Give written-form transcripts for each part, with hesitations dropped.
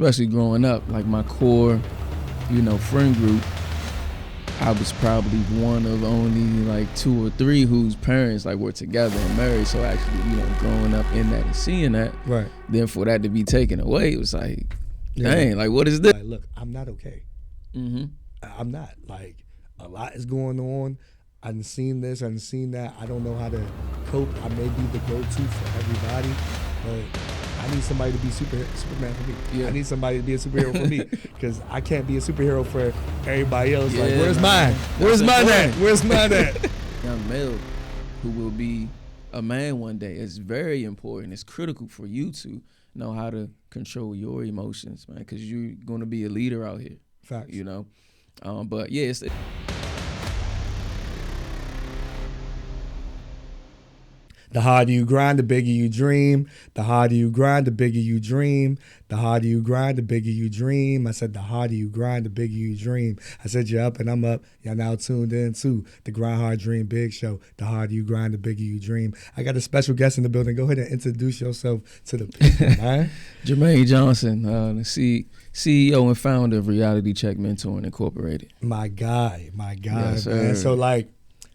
especially growing up, like my core, friend group, I was probably one of only like 2 or 3 whose parents like were together and married. So actually, growing up in that and seeing that, right. Then for that to be taken away, it was like, dang, like what is this? Like, look, I'm not okay. Mm-hmm. I'm not. Like, a lot is going on. I done seen this, I done seen that. I don't know how to cope. I may be the go-to for everybody, but I need somebody to be Superman for me. Yeah. I need somebody to be a superhero for me, because I can't be a superhero for everybody else. Yeah, like, where's mine? Where's mine at? Where's mine at? Young male who will be a man one day is very important. It's critical for you to know how to control your emotions, man, because you're going to be a leader out here. Facts. But yeah, it's. The harder you grind, the bigger you dream. The harder you grind, the bigger you dream. The harder you grind, the bigger you dream. I said the harder you grind, the bigger you dream. I said you're up and I'm up. Y'all now tuned in to the Grind Hard Dream Big Show. The harder you grind, the bigger you dream. I got a special guest in the building. Go ahead and introduce yourself to the people, man. Jermaine Johnson, the CEO and founder of Reality Check Mentoring Incorporated. My guy, yes, man. So like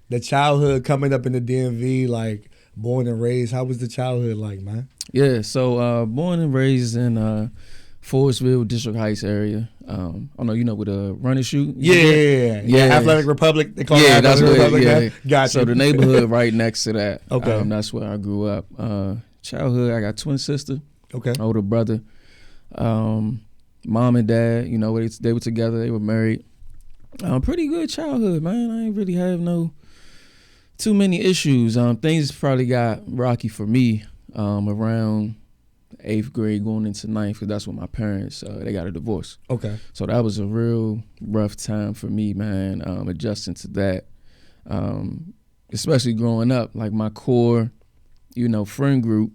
the childhood coming up in the DMV, like, born and raised, how was the childhood like, man? Yeah, so born and raised in Forestville, District Heights area. I don't know, with a run and shoot? Yeah. Athletic Republic, they call it Athletic Republic. Yeah. Gotcha. So the neighborhood right next to that. Okay. That's where I grew up. Childhood, I got twin sister. Okay. Older brother. Mom and dad, they were together, they were married. Pretty good childhood, man. I ain't really have too many issues. Things probably got rocky for me around 8th grade going into 9th, because that's when my parents, they got a divorce. Okay. So that was a real rough time for me, man, adjusting to that. Especially growing up, like my core, friend group,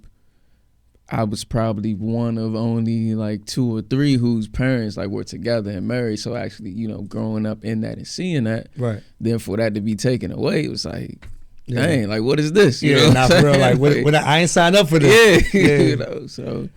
I was probably one of only like 2 or 3 whose parents like were together and married. So actually, growing up in that and seeing that, right. Then for that to be taken away, it was like, dang, like what is this? Not for real. Like when I ain't signed up for this. Yeah. So,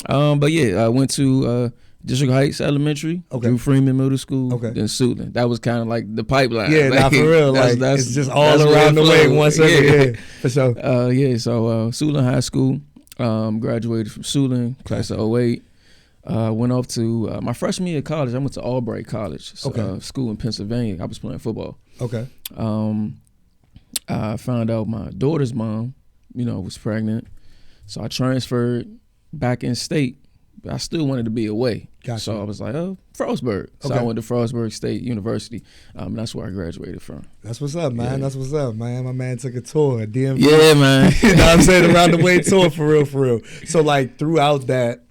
but yeah, I went to District Heights Elementary, Drew Freeman Middle School, then Suitland. That was kind of like the pipeline. Yeah, like, not for real. That's it's just all around the way once every year. For sure. So Suitland High School. Graduated from Suitland, class of 08. Went off to my freshman year of college. I went to Albright College, school in Pennsylvania. I was playing football. Okay. I found out my daughter's mom, was pregnant. So I transferred back in state. But I still wanted to be away. Gotcha. So I was like, Frostburg. So I went to Frostburg State University. That's where I graduated from. That's what's up, man. Yeah. That's what's up, man. My man took a tour at DMV. Yeah, man. You know what I'm saying? Around the way tour, for real. So, like, throughout that,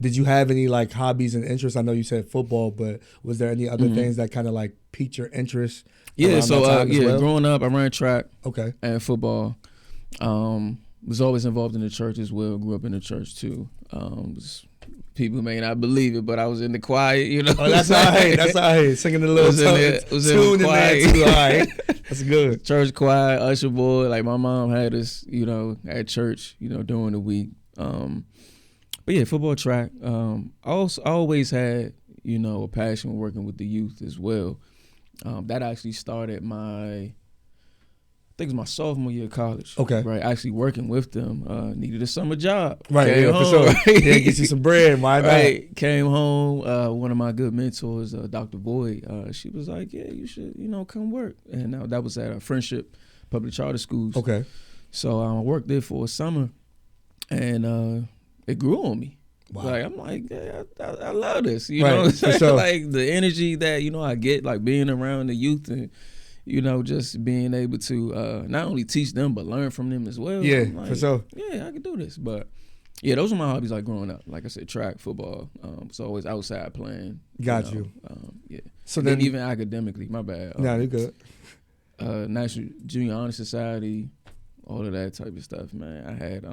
did you have any, like, hobbies and interests? I know you said football, but was there any other things that kind of, like, piqued your interest? Yeah, so, growing up, I ran track and football. Was always involved in the church as well. Grew up in the church, too. People may not believe it, but I was in the choir, Oh, that's all right. That's all right. Singing the little tune in there, too. All right. That's good. Church choir, usher boy. Like, my mom had us, at church, during the week. But, yeah, football, track. I always had, a passion working with the youth as well. That actually started I think it was my sophomore year of college. Okay. Right. Actually working with them. Needed a summer job. Right. Came home, for sure. Yeah, get you some bread. Why not? Right. Came home. One of my good mentors, Dr. Boyd, she was like, yeah, you should, come work. And that was at Friendship Public Charter Schools. Okay. So I worked there for a summer, and it grew on me. Wow. Like, I'm like, yeah, I love this. You right. know what I'm saying? Sure. Like the energy that, I get, like being around the youth and, just being able to not only teach them, but learn from them as well. Yeah, like, for sure. Yeah, I can do this. But, yeah, those were my hobbies, like, growing up. Like I said, track, football. Was always outside playing. Got you. Yeah. So then even academically, my bad. No, you're good. National Junior Honor Society, all of that type of stuff, man. I had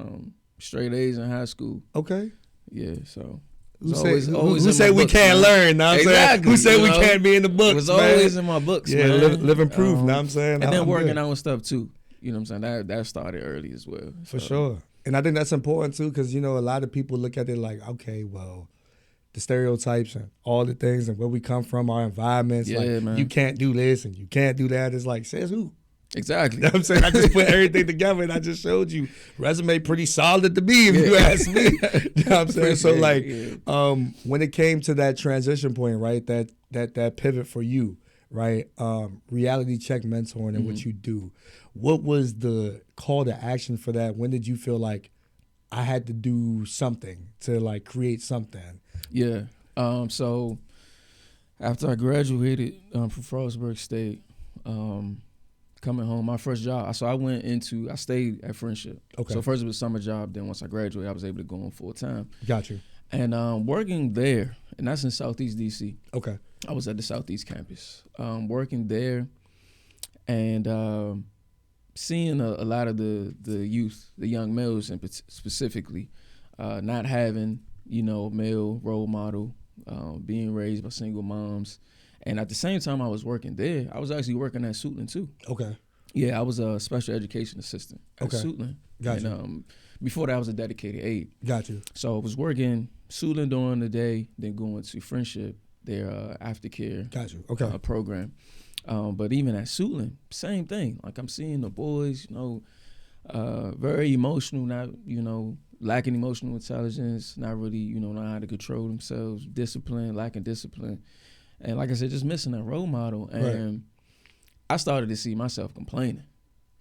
straight A's in high school. Okay. Yeah, so... Who say we can't learn? Know what I'm saying? Who say we can't be in the books? It was always in my books, man. live and prove. Know what I'm saying? And then working out and stuff too. You know what I'm saying? That started early as well. For sure. And I think that's important too, because a lot of people look at it like, okay, well, the stereotypes and all the things and where we come from, our environments. Yeah, like, man. you can't do this and you can't do that. It's like, says who? Exactly. You know what I'm saying? I just put everything together and I just showed you. Resume pretty solid to me if you ask me. You know what I'm saying? So like, when it came to that transition point, right, that pivot for you, right, reality check mentoring and what you do, what was the call to action for that? When did you feel like I had to do something to like create something? Yeah. So after I graduated from Frostburg State, coming home, my first job, so I stayed at Friendship. Okay. So first it was a summer job, then once I graduated, I was able to go on full time. Got you. And working there, and that's in Southeast DC. Okay. I was at the Southeast campus, working there, and seeing a lot of the youth, the young males specifically, not having, a male role model, being raised by single moms. And at the same time I was working there, I was actually working at Suitland too. Okay. Yeah, I was a special education assistant at Suitland. Gotcha. And before that, I was a dedicated aide. Got you. So I was working Suitland during the day, then going to Friendship, their aftercare Got you. Okay. program. But even at Suitland, same thing. Like I'm seeing the boys, very emotional, not, lacking emotional intelligence, not really, know how to control themselves, lacking discipline. And like I said, just missing a role model. And I started to see myself complaining.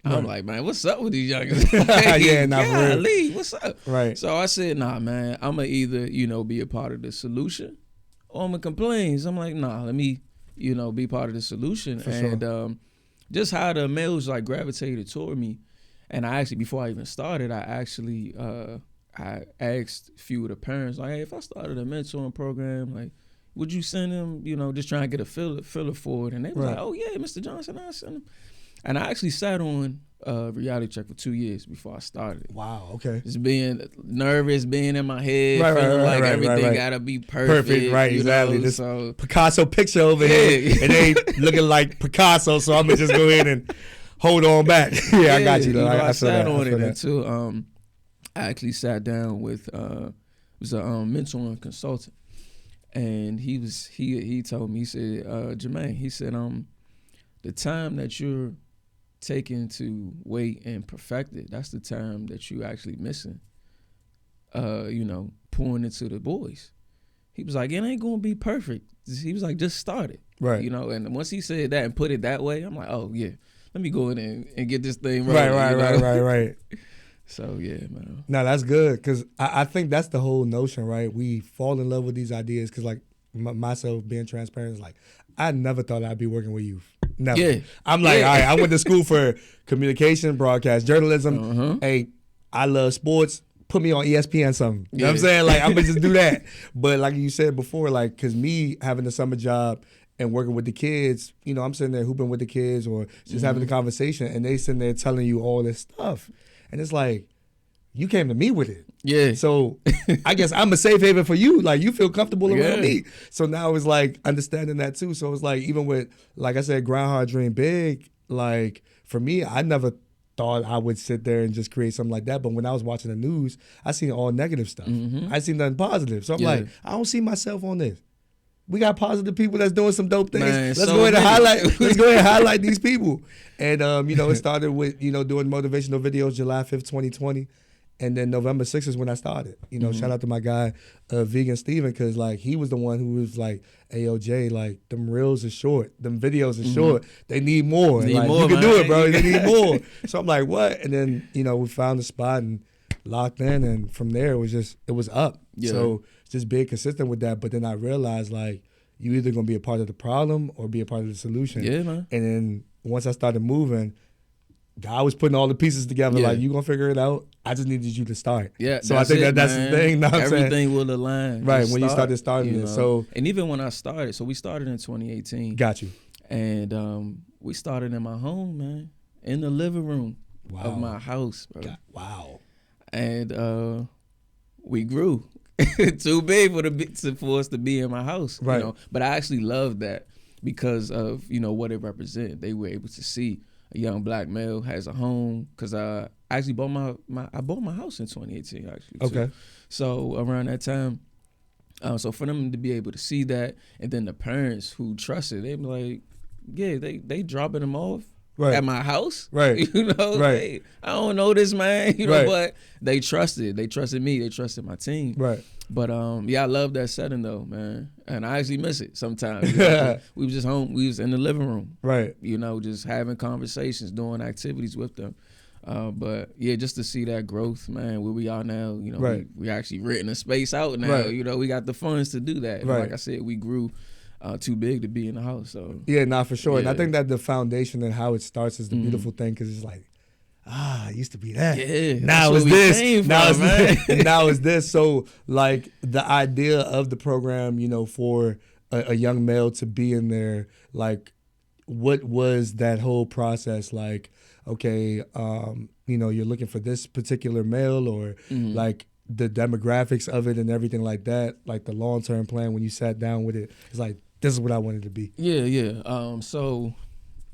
I'm like, man, what's up with these youngers? Golly, what's up? Right. So I said, nah, man, I'm going to either, be a part of the solution or I'm going to complain. So I'm like, nah, let me, be part of the solution. For and sure. Just how the males like gravitated toward me. And I actually, before I even started, I asked a few of the parents, like, hey, if I started a mentoring program, like, would you send him, just trying to get a filler for it? And they was like, oh, yeah, Mr. Johnson, I'll send him. And I actually sat on reality check for 2 years before I started. Wow, okay. Just being nervous, being in my head, feeling like everything got to be perfect. Right, exactly. This so, Picasso picture over here, and they looking like Picasso, so I'm going to just go ahead and hold on back. I got you, though. I sat on it until I actually sat down with, it was a mentoring consultant. And he told me, he said, Jermaine, he said, the time that you're taking to wait and perfect it, that's the time that you actually missing, pouring into the boys. He was like, it ain't gonna be perfect. He was like, just start it. Right. And once he said that and put it that way, I'm like, oh yeah, let me go in and get this thing right. So yeah, man. No, that's good, because I think that's the whole notion, right? We fall in love with these ideas, because like myself being transparent is like, I never thought I'd be working with youth. Never. Yeah. I'm like, all right, I went to school for communication, broadcast, journalism. Hey, I love sports. Put me on ESPN something. You know what I'm saying? Like, I'm going to just do that. But like you said before, like, because me having a summer job and working with the kids, I'm sitting there hooping with the kids or just having a conversation, and they sitting there telling you all this stuff. And it's like, you came to me with it. Yeah. So I guess I'm a safe haven for you. Like, you feel comfortable around me. So now it's like understanding that too. So it's like, even with, like I said, grind hard, dream big, like for me, I never thought I would sit there and just create something like that. But when I was watching the news, I seen all negative stuff. I seen nothing positive. So I'm like, I don't see myself on this. We got positive people that's doing some dope things. Man, let's go ahead and highlight these people. And it started with, doing motivational videos July 5th, 2020. And then November 6th is when I started. Shout out to my guy, Vegan Steven, because like he was the one who was like, AOJ, like them reels are short, them videos are short. They need more. You can do it, bro. They need more. So I'm like, what? And then we found the spot and locked in, and from there it was up. Yeah. So just being consistent with that. But then I realized like you either gonna be a part of the problem or be a part of the solution. Yeah, man. And then once I started moving, God was putting all the pieces together. Like, you gonna figure it out. I just needed you to start. Yeah. So I think that's the thing. Everything will align. Right. When you started it. So, and even when I started, so we started in 2018. Got you. And we started in my home, man, in the living room of my house, bro. Wow. And we grew too big for us to be in my house. Right. But I actually loved that because of what it represented. They were able to see a young black male has a home, because I actually bought my house in 2018 actually. Okay. So around that time, So for them to be able to see that, and then the parents who trust it, they be like, yeah, they dropping them off at my house, right? You know, right? Hey, I don't know this man, you know, right. But they trusted me, they trusted my team, right? But yeah, I love that setting though, man, and I actually miss it sometimes. You know, we was just home, we was in the living room, right? You know, just having conversations, doing activities with them. But yeah, just to see that growth, man, where we are now, you know, right. we actually renting a space out now. Right. You know, we got the funds to do that. Right. Like I said, we grew too big to be in the house. So yeah, not for sure. Yeah. And I think that the foundation and how it starts is the beautiful thing, because it's like, it used to be that. Yeah, now it's this. Now from, it's this. Now it's this. So like the idea of the program, you know, for a young male to be in there, like, what was that whole process like? Okay, you know, you're looking for this particular male, or like the demographics of it and everything like that, like the long-term plan when you sat down with it, it's like, this is what I wanted to be. Yeah. So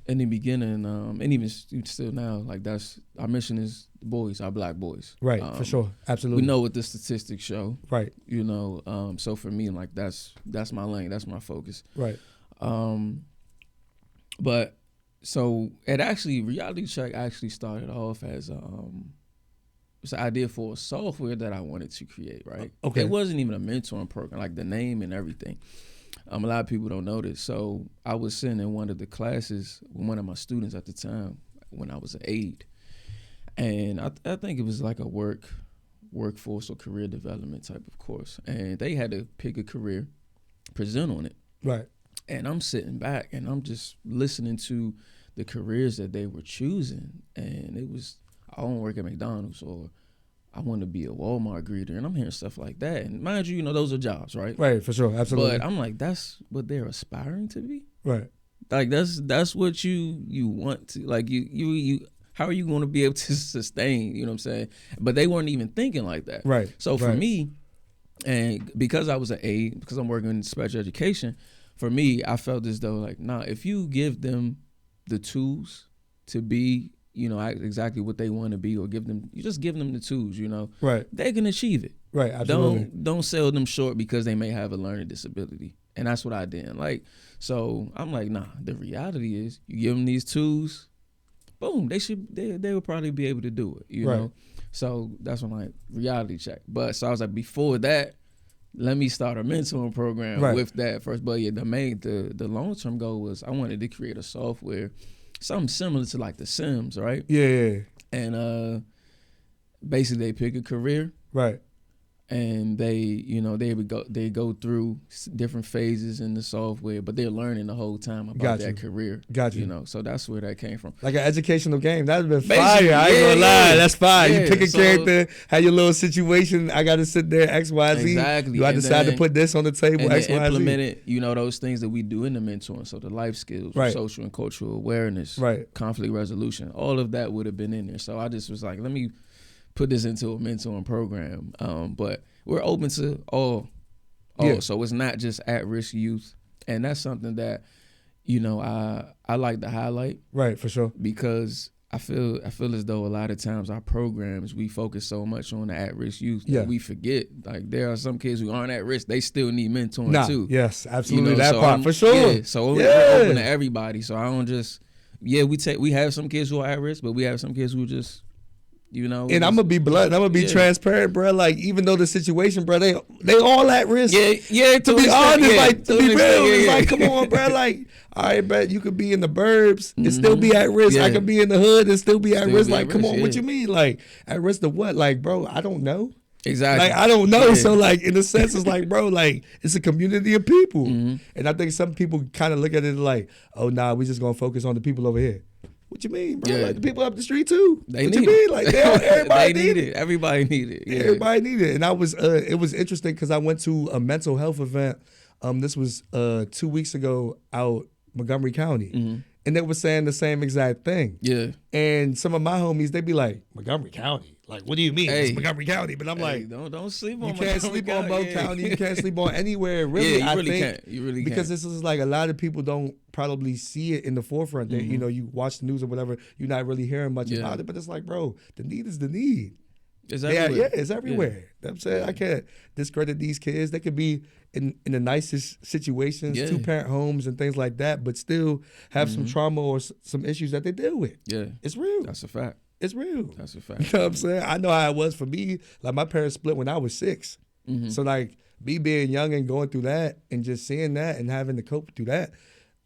in the beginning, and even still now, like that's our mission is the boys, our black boys. Right, for sure. Absolutely. We know what the statistics show. Right. You know, so for me, like that's my lane, that's my focus. Right. But so it actually, Reality Check actually started off as it's an idea for a software that I wanted to create, right? Okay. It wasn't even a mentoring program, like the name and everything. A lot of people don't know this. So I was sitting in one of the classes with one of my students at the time when I was an aide. And I think it was like a workforce or career development type of course. And they had to pick a career, present on it. Right. And I'm sitting back and I'm just listening to the careers that they were choosing. And it was, I want to work at McDonald's, or I want to be a Walmart greeter. And I'm hearing stuff like that. And mind you, you know, those are jobs, right? Right, for sure. Absolutely. But I'm like, that's what they're aspiring to be? Right. Like that's what you want to, like you how are you going to be able to sustain, you know what I'm saying? But they weren't even thinking like that. Right. So for me, and because I was an aide, because I'm working in special education, for me, I felt as though like, nah, if you give them the tools to be, you know, exactly what they want to be, or you just give them the tools, you know, right, they can achieve it. Right, absolutely. Don't sell them short because they may have a learning disability. And that's what I did. Like, so I'm like, nah, the reality is you give them these tools, boom, they would probably be able to do it, you know? So that's when like Reality Check. But so I was like, before that, let me start a mentoring program with that first. But yeah, the long-term goal was I wanted to create a software, something similar to like The Sims, right? Yeah. And basically they pick a career. Right. And they go through different phases in the software, but they're learning the whole time about that career. Got you. You know, so that's where that came from. Like an educational game. That'd been fire. I ain't gonna lie. That's fire. Yeah, you pick a character, have your little situation. I got to sit there, X, Y, Z. Exactly. Do I decide to put this on the table, X, Y, Z? Implemented, you know, those things that we do in the mentoring. So the life skills, social and cultural awareness, conflict resolution, all of that would have been in there. So I just was like, let me put this into a mentoring program, but we're open to all. So it's not just at-risk youth, and that's something that, you know, I like to highlight. Right, for sure. Because I feel as though a lot of times our programs, we focus so much on the at-risk youth that we forget, like, there are some kids who aren't at risk, they still need mentoring too. Yes, absolutely, you know, that part, for sure. Yeah, so we're open to everybody. So I don't just, we have some kids who are at risk, but we have some kids who just, you know, and I'm gonna be blunt. I'm gonna be transparent, bro. Like, even though the situation, bro, they all at risk. Yeah. To be honest, like, to be real, it's like, come on, bro. Like, all right, but you could be in the burbs and still be at risk. I could be in the hood and still be at risk. Like, come on, what you mean? Like, at risk to what? Like, bro, I don't know. Exactly. Like, I don't know. So, like, in a sense, it's like, bro, like, it's a community of people. And I think some people kind of look at it like, oh, nah, we just gonna focus on the people over here. What you mean, bro? Like, the people up the street too. They what need you mean? Like, everybody need it. Everybody need it. Yeah. Everybody need it. And I was, it was interesting because I went to a mental health event. This was 2 weeks ago out Montgomery County, and they were saying the same exact thing. Yeah. And some of my homies, they be like, Montgomery County. Like, what do you mean? It's Montgomery County. But I'm like, don't sleep on. You can't sleep on Montgomery County. You can't sleep on anywhere. Really, you really think, can't. You really can't. Because this is like a lot of people don't probably see it in the forefront. That, you know, you watch the news or whatever, you're not really hearing much about it. But it's like, bro, the need is the need. It's everywhere. Yeah, it's everywhere. You know what I'm saying? I can't discredit these kids. They could be in the nicest situations, 2-parent homes and things like that, but still have some trauma or some issues that they deal with. Yeah. It's real. That's a fact. It's real. That's a fact. You know what I'm saying? I know how it was for me. Like, my parents split when I was 6. So, like, me being young and going through that and just seeing that and having to cope through that,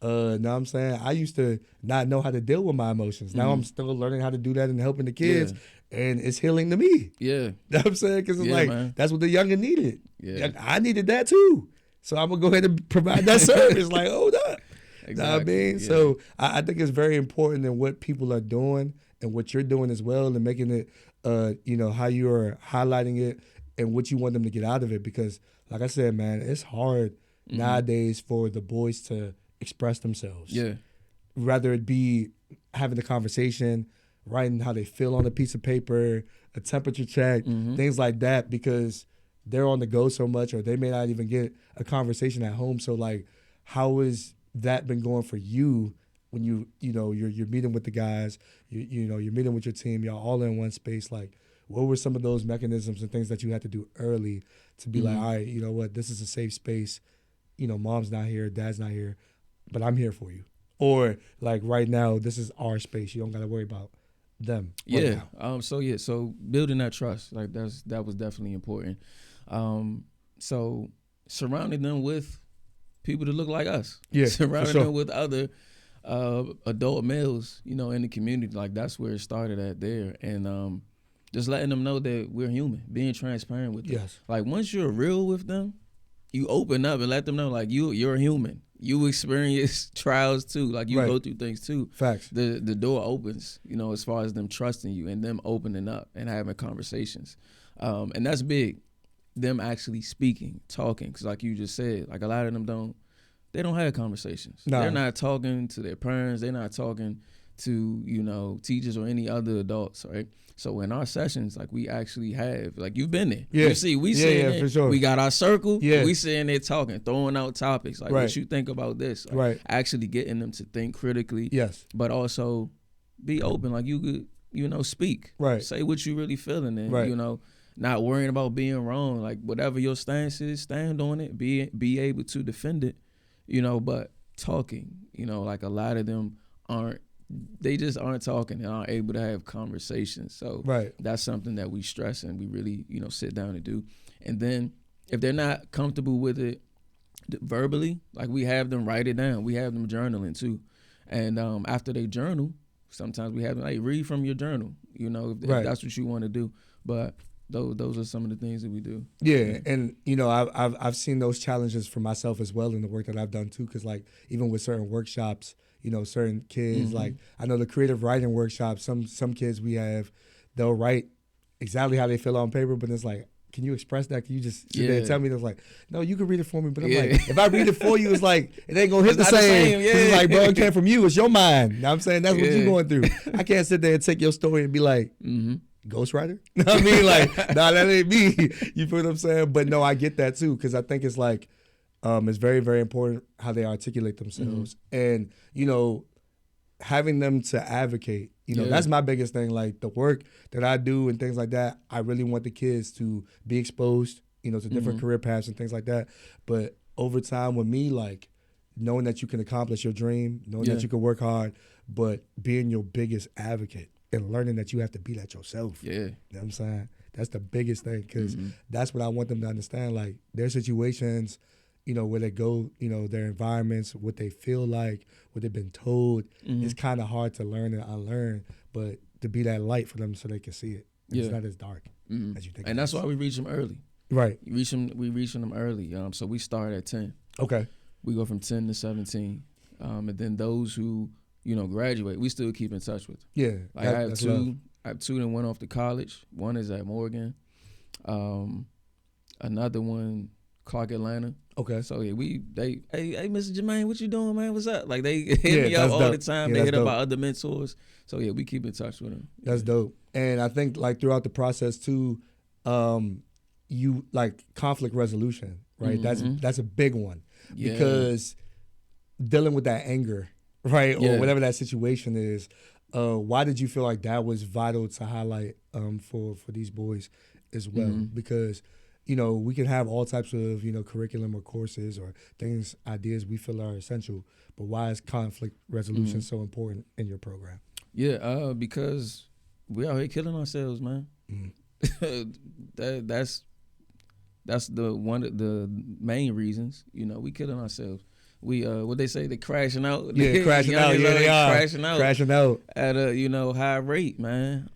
know what I'm saying? I used to not know how to deal with my emotions. Now I'm still learning how to do that and helping the kids, and it's healing to me. Yeah. You know what I'm saying? Because it's like, man. that's what the younger needed. Yeah. I needed that too. So I'm going to go ahead and provide that service. Like, hold up. Exactly. Know what I mean? Yeah. So I think it's very important in what people are doing and what you're doing as well, and making it, how you're highlighting it and what you want them to get out of it. Because, like I said, man, it's hard nowadays for the boys to express themselves. Yeah. Rather it be having the conversation, writing how they feel on a piece of paper, a temperature check, things like that, because they're on the go so much, or they may not even get a conversation at home. So, like, how has that been going for you when you're meeting with the guys, you're meeting with your team, y'all all in one space? Like, what were some of those mechanisms and things that you had to do early to be like, all right, you know what, this is a safe space. Mom's not here, dad's not here, but I'm here for you. Or, like, right now, this is our space. You don't got to worry about them. Yeah. So building that trust, like, that was definitely important. So surrounding them with people that look like us. Yeah. Surrounding them with other adult males, in the community. Like, that's where it started at there. And just letting them know that we're human, being transparent with them. Yes. Like, once you're real with them, you open up and let them know, like, you're a human. You experience trials too. Like, you go through things too. Facts. The door opens, as far as them trusting you and them opening up and having conversations. And that's big. Them actually speaking, talking. Because like you just said, like, a lot of them they don't have conversations. No. They're not talking to their parents. They're not talking to, teachers or any other adults, right? So in our sessions, like, we actually have, like, you've been there. Yeah. You see, we sitting there, for sure. we got our circle, Yeah. we sitting there talking, throwing out topics, like, what you think about this? Like, actually getting them to think critically. Yes. But also be open, like, you could, speak. Right. Say what you really feeling, and, not worrying about being wrong. Like, whatever your stance is, stand on it, be able to defend it, but talking, like, a lot of them they just aren't talking and aren't able to have conversations. So that's something that we stress and we really, sit down and do. And then if they're not comfortable with it verbally, like, we have them write it down. We have them journaling too. And after they journal, sometimes we have them, like, read from your journal, if that's what you want to do. But those are some of the things that we do. Yeah, and I've seen those challenges for myself as well in the work that I've done too. Because, like, even with certain workshops, certain kids, like, I know the creative writing workshops. Some kids we have, they'll write exactly how they feel on paper, but it's like, can you express that? Can you just sit there and tell me? It's like, no, you can read it for me. But I'm like, if I read it for you, it's like, it ain't gonna hit the same. It's like, bro, it came from you. It's your mind. You know what I'm saying? That's what you're going through. I can't sit there and take your story and be like, ghostwriter? You know what I mean? Like, nah, that ain't me. You feel what I'm saying? But no, I get that too, because I think it's like, it's very, very important how they articulate themselves. And, having them to advocate, that's my biggest thing. Like, the work that I do and things like that, I really want the kids to be exposed, to different career paths and things like that. But over time with me, like, knowing that you can accomplish your dream, knowing that you can work hard, but being your biggest advocate and learning that you have to be that yourself. Yeah. You know what I'm saying? That's the biggest thing, because that's what I want them to understand. Like, their situations, where they go, their environments, what they feel like, what they've been told, it's kind of hard to learn and unlearn, but to be that light for them so they can see it. It's not as dark as you think. And that's why we reach them early. Right. We reaching them early. So we start at 10. Okay. We go from 10 to 17. And then those who, graduate, we still keep in touch with. Yeah. Like, I have two that went off to college. One is at Morgan. Another one, Clark, Atlanta. Okay. So yeah, hey, Mr. Jermaine, what you doing, man? What's up? Like, they hit me up all the time. They hit up our other mentors. So yeah, we keep in touch with them. That's dope. And I think, like, throughout the process too, you, like, conflict resolution, right? That's a big one, because dealing with that anger, right, or whatever that situation is, Why did you feel like that was vital to highlight for these boys as well? Mm-hmm. Because we can have all types of curriculum or courses or things, ideas we feel are essential, but why is conflict resolution so important in your program? Yeah, because we out here killing ourselves, man. That's the one of the main reasons. We killing ourselves. We what they say, they crashing out. Yeah, crashing out. Yeah, they are crashing out at a high rate, man.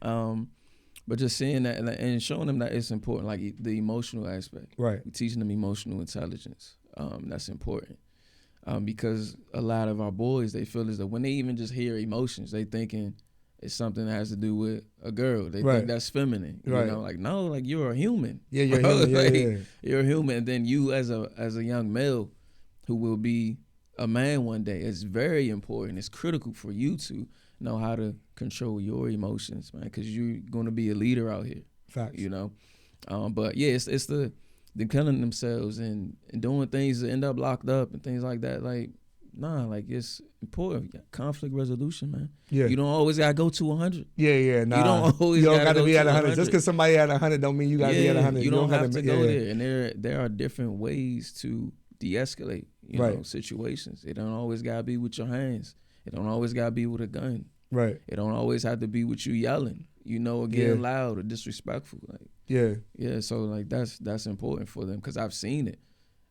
But just seeing that and showing them that it's important, like the emotional aspect. Right. Teaching them emotional intelligence. That's important. Because a lot of our boys, they feel as though when they even just hear emotions, they thinking it's something that has to do with a girl. They think that's feminine. Right. Like no, like you're a human. Yeah, you're a human. Yeah, like, yeah. You're a human, and then you as a young male who will be a man one day, it's very important. It's critical for you to know how to control your emotions, man, because you're going to be a leader out here. Facts. But yeah, it's them killing themselves and doing things that end up locked up and things like that. Like, nah, like it's important. Conflict resolution, man. Yeah. You don't always gotta go to 100. Yeah, nah. You don't always gotta go be at 100. 100. Just because somebody at 100 don't mean you gotta be at 100. You don't have to go there. there. And there are different ways to de-escalate, situations. It don't always gotta be with your hands. It don't always gotta be with a gun. Right. It don't always have to be with you yelling, or getting loud or disrespectful. Like, yeah. So like that's important for them because I've seen it.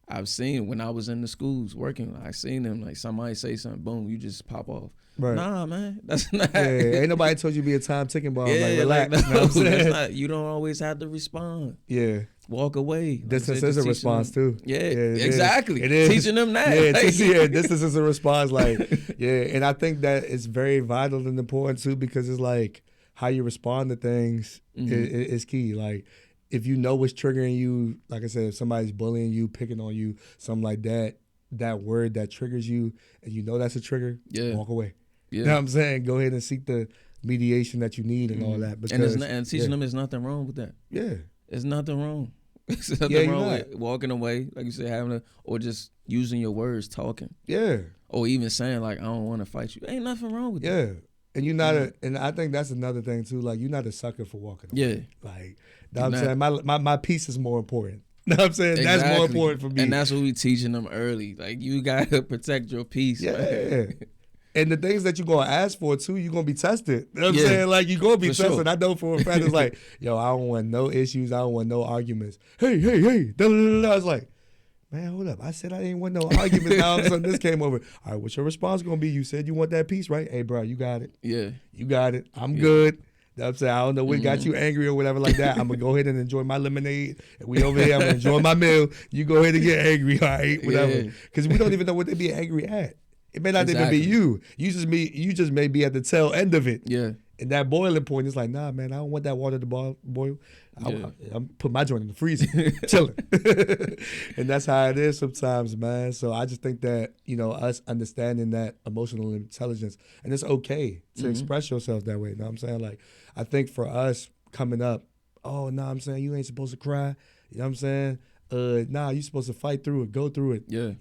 I've seen when I was in the schools working, I seen them like somebody say something, boom, you just pop off. Right. Nah, man, that's not. Yeah, ain't nobody told you to be a time ticking bomb. Yeah, like relax. Like, no, that's not, you don't always have to respond. Yeah. Walk away. Distance is a response too. Yeah, exactly. It is. Teaching them that. Yeah, distance is a response. Like, and I think that it's very vital and important too because it's like how you respond to things is key. Like, if you know what's triggering you, like I said, if somebody's bullying you, picking on you, something like that, that word that triggers you, and you know that's a trigger, walk away. Yeah. You know what I'm saying? Go ahead and seek the mediation that you need and all that. Because, and teaching them there's nothing wrong with that. Yeah. There's nothing wrong. There's nothing wrong with walking away, like you said, or just using your words, talking. Yeah. Or even saying like, I don't want to fight you. Ain't nothing wrong with that. Yeah. And you're not and I think that's another thing too. Like, you're not a sucker for walking away. Yeah. Like, I'm saying my peace is more important. You know what I'm saying? Exactly. That's more important for me. And that's what we teaching them early. Like, you gotta protect your peace. Yeah. Man. And the things that you're gonna ask for too, you're gonna be tested. You know what I'm saying? Like, you're gonna be tested. Sure. I know for a fact it's like, yo, I don't want no issues, I don't want no arguments. Hey. Da, da, da, da. I was like, man, hold up. I said I didn't want no arguments. Now all of a sudden this came over. All right, what's your response gonna be? You said you want that peace, right? Hey, bro, you got it. Yeah. You got it. I'm good. You know what I'm saying? I don't know what got you angry or whatever like that. I'm gonna go ahead and enjoy my lemonade. And we over here, I'm gonna enjoy my meal. You go ahead and get angry, all right? Whatever. Because we don't even know what they be angry at. It may not even be you. You just may be at the tail end of it. Yeah. And that boiling point is like, nah, man, I don't want that water to boil. I'm put my joint in the freezer, chilling. And that's how it is sometimes, man. So I just think that, us understanding that emotional intelligence, and it's okay to express yourself that way. You know what I'm saying? Like, I think for us coming up, I'm saying you ain't supposed to cry. You know what I'm saying? You're supposed to fight through it, go through it. Yeah.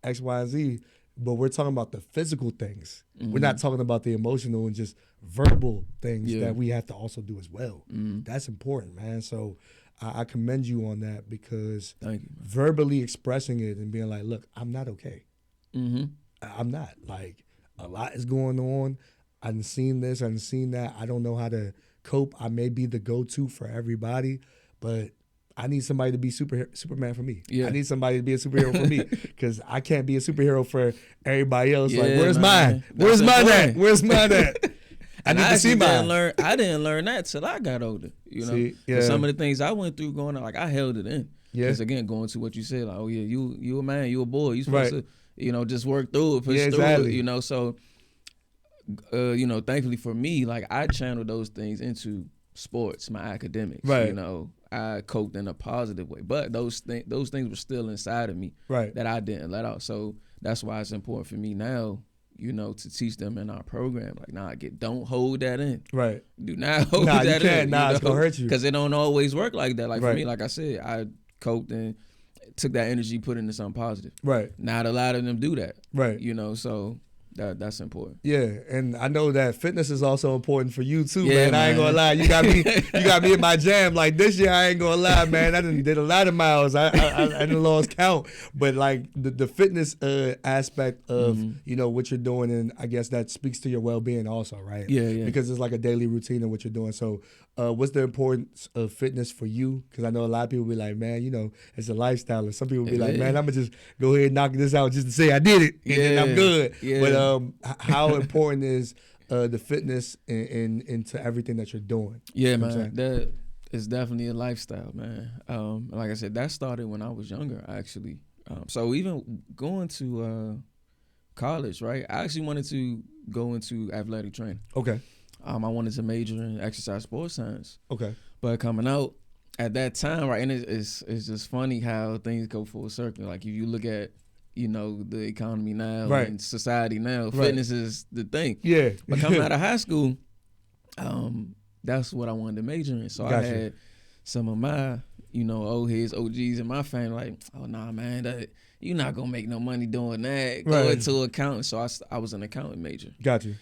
X, Y, and Z. But we're talking about the physical things. We're not talking about the emotional and just verbal things that we have to also do as well. That's important, man. So I commend you on that because Thank you, verbally expressing it and being like, look, I'm not okay. I'm not. Like, a lot is going on. I've seen this, I've seen that. I don't know how to cope. I may be the go-to for everybody, but I need somebody to be Superman for me. Yeah. I need somebody to be a superhero for me because I can't be a superhero for everybody else. Like, where's mine? Where's mine at? Where's mine at? I need to see mine. I didn't learn that till I got older. Some of the things I went through going on, like, I held it in. Yeah. Because again, going to what you said, like, you a man, you a boy, you supposed to, just work through it, push through it. So, thankfully for me, like, I channeled those things into sports, my academics. Right. I coped in a positive way, but those things were still inside of me that I didn't let out. So that's why it's important for me now, to teach them in our program. Like, don't hold that in. Right. Do not hold that in. It's gonna hurt you because it don't always work like that. Like for me, like I said, I coped and took that energy, put it into something positive. Right. Not a lot of them do that. Right. So That's important. Yeah, and I know that fitness is also important for you too, Yeah, man. I ain't gonna lie, you got me in my jam. Like this year, I ain't gonna lie, man. I did a lot of miles. I done lost count, but like the fitness aspect of what you're doing, and I guess that speaks to your well being also, right? Yeah. Because it's like a daily routine of what you're doing. So, what's the importance of fitness for you? Because I know a lot of people be like, man, it's a lifestyle, and some people be like, man, I'm gonna just go ahead and knock this out just to say I did it, and then I'm good. Yeah. But how important is the fitness into everything that you're doing? Yeah, man. That is definitely a lifestyle, man. Like I said, that started when I was younger, actually. So even going to college, right? I actually wanted to go into athletic training. Okay. I wanted to major in exercise sports science. Okay. But coming out at that time, right, and it's just funny how things go full circle. Like if you look at the economy now and society now, fitness is the thing. Yeah. But coming out of high school, that's what I wanted to major in. So I had some of my, old heads, OGs in my family like, oh, nah, man, you're not going to make no money doing that. Go into accounting. So I was an accountant major. Got you.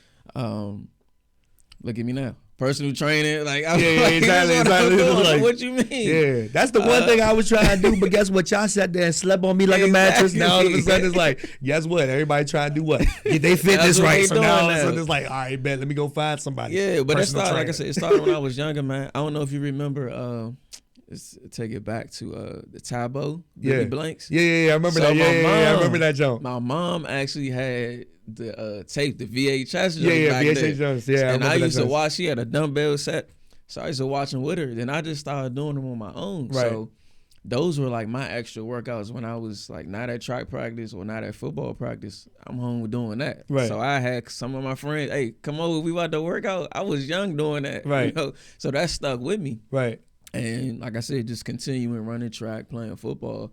Look at me now. Personal training, like exactly. Like, what you mean? Yeah, that's the one thing I was trying to do. But guess what? Y'all sat there and slept on me like a mattress. Now all of a sudden it's like, guess what? Everybody trying to do what? Get they fitness right. So now all of a sudden it's like, all right, man, let me go find somebody. Yeah, but it started, like I said, it started when I was younger, man. I don't know if you remember. Let's take it back to the Tybo, Billy Blanks. Yeah. I remember that. I remember that joke. My mom actually had the tape, the VHS. Yeah, VHS Jones. Yeah, and I used to watch. She had a dumbbell set, so I used to watch them with her. Then I just started doing them on my own. Right. So those were like my extra workouts when I was like not at track practice or not at football practice. I'm home doing that. Right. So I had some of my friends, hey, come over, we about to work out. I was young doing that. Right. So that stuck with me. Right. And like I said, just continuing running track, playing football,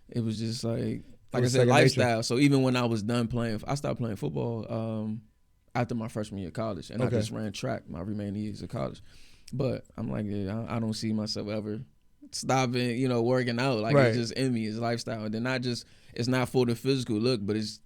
it was just like I said, lifestyle. Nature. So even when I was done playing, I stopped playing football after my freshman year of college, and I just ran track my remaining years of college. But I'm like, I don't see myself ever stopping, working out. Like it's just in me, it's lifestyle. And then it's not for the physical look, but it's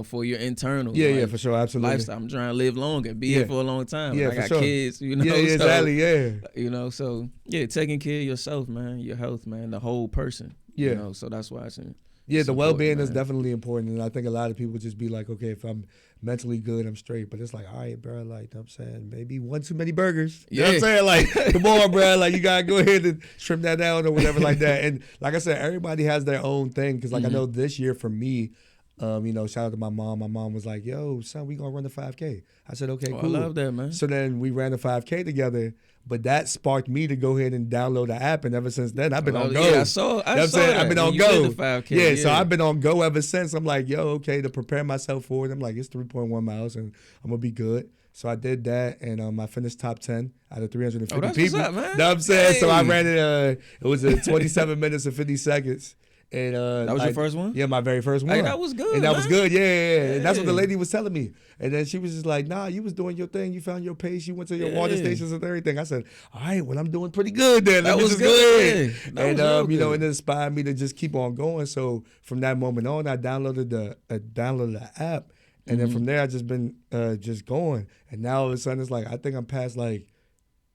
for your internal. Yeah, for sure, absolutely. Lifestyle. I'm trying to live longer, be here for a long time. Yeah, I got sure. kids, Yeah, exactly, yeah. So taking care of yourself, man, your health, man, the whole person. Yeah. So that's why it's the well-being is definitely important, and I think a lot of people just be like, okay, if I'm mentally good, I'm straight. But it's like, all right, bro, like I'm saying, maybe one too many burgers. You know what I'm saying? Like, come on, bro, like you gotta go ahead and trim that down or whatever like that. And like I said, everybody has their own thing, because like I know this year for me, shout out to my mom. My mom was like, yo, son, we gonna run the 5K. I said, okay, cool. I love that, man. So then we ran the 5K together, but that sparked me to go ahead and download the app, and ever since then, I've been on go. Yeah, I saw that. I've been on go. The 5K, so I've been on go ever since. I'm like, yo, okay, to prepare myself for it. I'm like, it's 3.1 miles, and I'm gonna be good. So I did that, and I finished top 10 out of 350 people. What's up, man? You know what I'm saying? Hey. So I ran it. It was 27 minutes and 50 seconds. And that was your first one? Yeah, my very first one. Hey, that was good. And that was good, yeah. And that's what the lady was telling me. And then she was just like, nah, you was doing your thing. You found your pace. You went to your water stations and everything. I said, all right, well, I'm doing pretty good then. That was good. And it inspired me to just keep on going. So from that moment on, I downloaded the app. And then from there, I just been just going. And now all of a sudden, it's like, I think I'm past like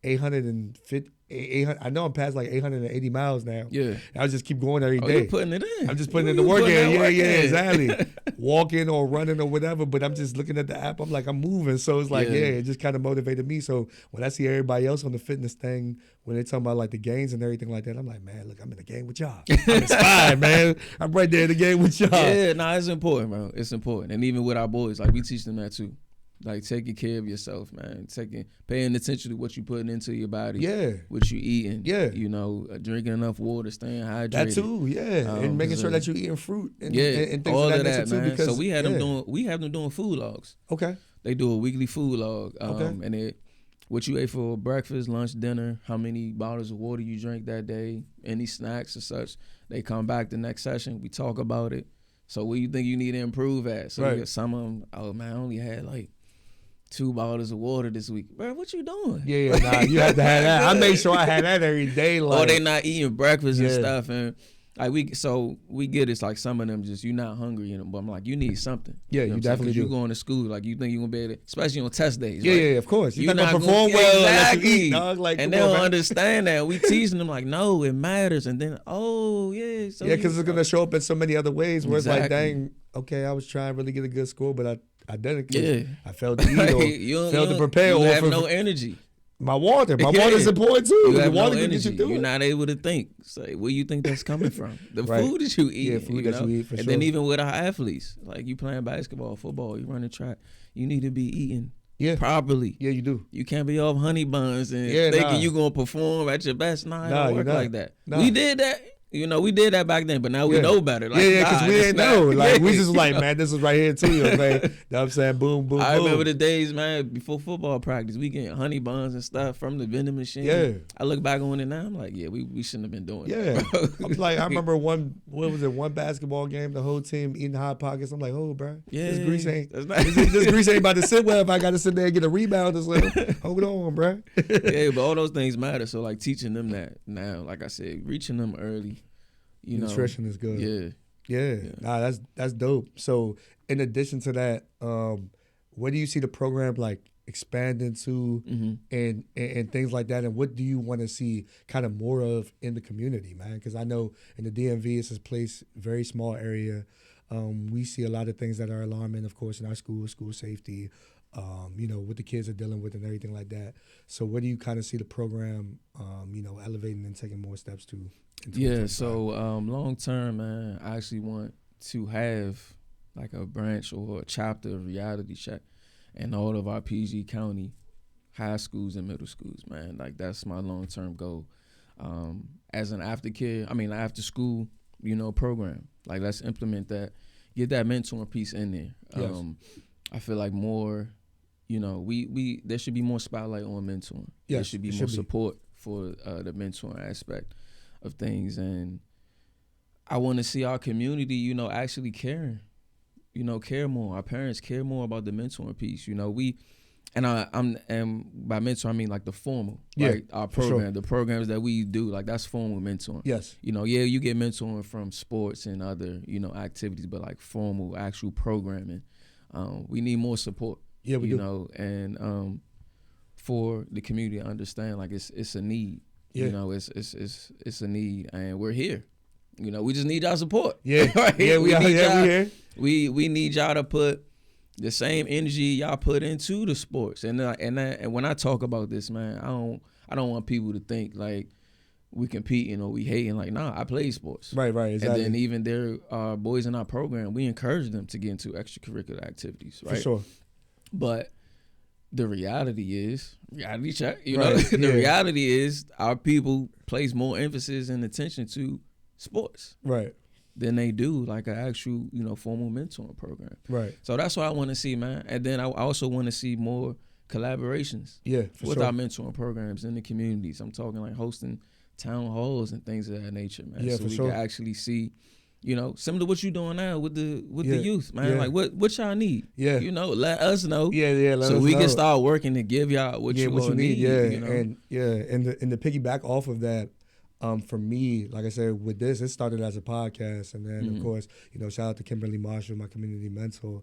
850. I know I'm past like 880 miles now. Yeah. I just keep going every day. You're putting it in. I'm just putting in the work in. Yeah, exactly. Walking or running or whatever, but I'm just looking at the app. I'm like, I'm moving. So it's like, it just kind of motivated me. So when I see everybody else on the fitness thing, when they talking about like the gains and everything like that, I'm like, man, look, I'm in the game with y'all. I'm inspired, man. I'm right there in the game with y'all. Yeah, it's important, bro. It's important. And even with our boys, like we teach them that too. Like taking care of yourself, man. Paying attention to what you putting into your body. Yeah. What you eating. Yeah. Drinking enough water, staying hydrated. That too, yeah. And making sure that you're eating fruit and things all of that nature too. Because so we have them doing food logs. Okay. They do a weekly food log. Okay. And what you ate for breakfast, lunch, dinner, how many bottles of water you drank that day, any snacks or such. They come back the next session. We talk about it. So what do you think you need to improve at? So some of them, oh man, I only had like 2 bottles of water this week. Bro, what you doing? Yeah, nah, you had to have that. I made sure I had that every day. Or they not eating breakfast and stuff. And Like we get it's like some of them just you're not hungry in them, but I'm like you need something. Yeah, you know you definitely do. You going to school like you think you gonna be able to, especially on test days. Yeah, like, yeah, of course. You're not gonna gonna perform well exactly. unless you eat, dog. Like, and they don't understand that. We teasing them like, no, it matters. And then so yeah, because it's gonna show up in so many other ways where exactly. it's like, dang, okay, I was trying to really get a good score, but I didn't. Yeah, I failed to eat or failed to prepare. You or have no energy. My water's important too. You have water no can get energy. you through You're it. not able to think. Say, where you think that's coming from? The Right. food that you eat. Yeah, food that you eat, for and sure. then even with our athletes, like you playing basketball, football, you running track, you need to be eating properly. Yeah, you do. You can't be off honey buns and thinking you gonna perform at your best. Nah, it don't work like that. Nah. We did that. You know, we did that back then, but now we know better. Like, because we didn't know. Like, we just like, you know? man, this is right here too. Okay, know what I'm saying? Boom, boom, I boom. remember the days, man, before football practice, we get honey buns and stuff from the vending machine. Yeah. I look back on it now, I'm like, yeah, we shouldn't have been doing that. I'm like, I remember one basketball game, the whole team eating Hot Pockets. I'm like, oh, bro, this grease ain't about to sit well if I got to sit there and get a rebound. Just like, hold on, bro. Yeah, but all those things matter. So, like, teaching them that now, like I said, reaching them early. Nutrition is good. Yeah. Nah, that's dope. So in addition to that, where do you see the program like expanding to and things like that? And what do you want to see kind of more of in the community, man? Because I know in the DMV it's this place, very small area. We see a lot of things that are alarming, of course, in our school safety, what the kids are dealing with and everything like that. So where do you kind of see the program, elevating and taking more steps to? Yeah, so long term, man, I actually want to have like a branch or a chapter of Reality Check in all of our PG County high schools and middle schools, man. Like that's my long term goal. As an after school, program. Like let's implement that, get that mentoring piece in there. Yes. I feel like more, we there should be more spotlight on mentoring. Yes, there should be more support for the mentoring aspect of things, and I want to see our community, actually caring, care more. Our parents care more about the mentoring piece. And by mentor I mean like the formal, like our program, sure. The programs that we do, like that's formal mentoring. Yes, you get mentoring from sports and other activities, but like formal actual programming, we need more support. Yeah, we do. And for the community to understand, like it's a need. Yeah. It's a need, and we're here. We just need y'all support. Yeah, right? Yeah, we here. We need y'all to put the same energy y'all put into the sports. And when I talk about this, man, I don't want people to think like we competing or we hating. Like, nah, I play sports. Right, exactly. And then even there are boys in our program, we encourage them to get into extracurricular activities, right? For sure. But the reality is, reality check, the reality is our people place more emphasis and attention to sports. Right. Than they do like an actual, formal mentoring program. Right. So that's what I want to see, man. And then I also want to see more collaborations with our mentoring programs in the communities. I'm talking like hosting town halls and things of that nature, man. Yeah, so for we sure. can actually see, similar to what you're doing now with the youth, man. Like what y'all need. Yeah. Let us know. Yeah, so we can start working to give y'all what you need. Yeah. And to piggyback off of that, for me, like I said, with this, it started as a podcast, and then of course, shout out to Kimberly Marshall, my community mentor.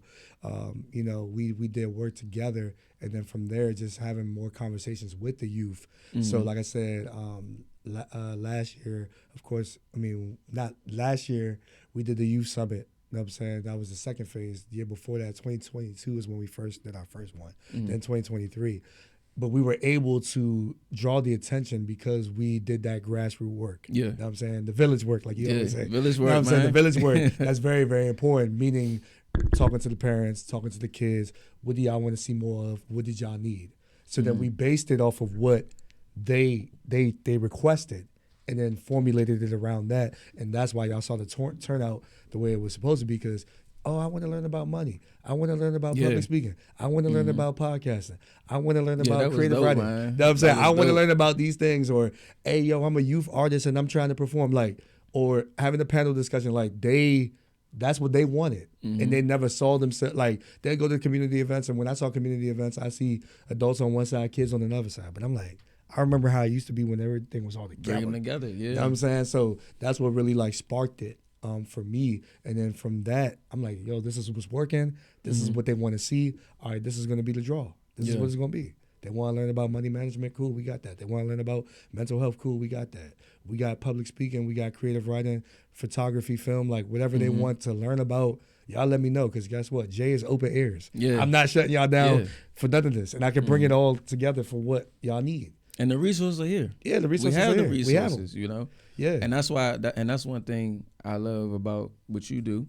We did work together, and then from there, just having more conversations with the youth. So, like I said, last year, of course, not last year, we did the youth summit. You know what I'm saying? That was the second phase. The year before that, 2022 is when we first did our first one. Then 2023. But we were able to draw the attention because we did that grassroots work. Yeah. You know what I'm saying? The village work, like you always say. Village work, you know what I'm saying? man. The village work. That's very, very important. Meaning talking to the parents, talking to the kids. What do y'all want to see more of? What did y'all need? So then we based it off of what they requested and then formulated it around that. And that's why y'all saw the turnout the way it was supposed to be, because I want to learn about money. I want to learn about public speaking. I want to learn about podcasting. I want to learn about creative writing. Man. You know what I'm saying? I want to learn about these things. Or, hey, yo, I'm a youth artist and I'm trying to perform. Or having a panel discussion. That's what they wanted. And they never saw themselves. They go to community events. And when I saw community events, I see adults on one side, kids on another side. But I'm like, I remember how it used to be when everything was all together. Bring them together, yeah. You know what I'm saying? So that's what really like sparked it for me. And then from that, I'm like, yo, this is what's working. This is what they want to see. All right, this is going to be the draw. This is what it's going to be. They want to learn about money management, cool, we got that. They want to learn about mental health, cool, we got that. We got public speaking, we got creative writing, photography, film, like whatever they want to learn about, y'all let me know, because guess what? Jay is open ears. Yeah. I'm not shutting y'all down for none of this, and I can bring it all together for what y'all need. And the resources are here. Yeah, the resources we have are the here. resources, you know? Yeah. And that's why, and that's one thing I love about what you do,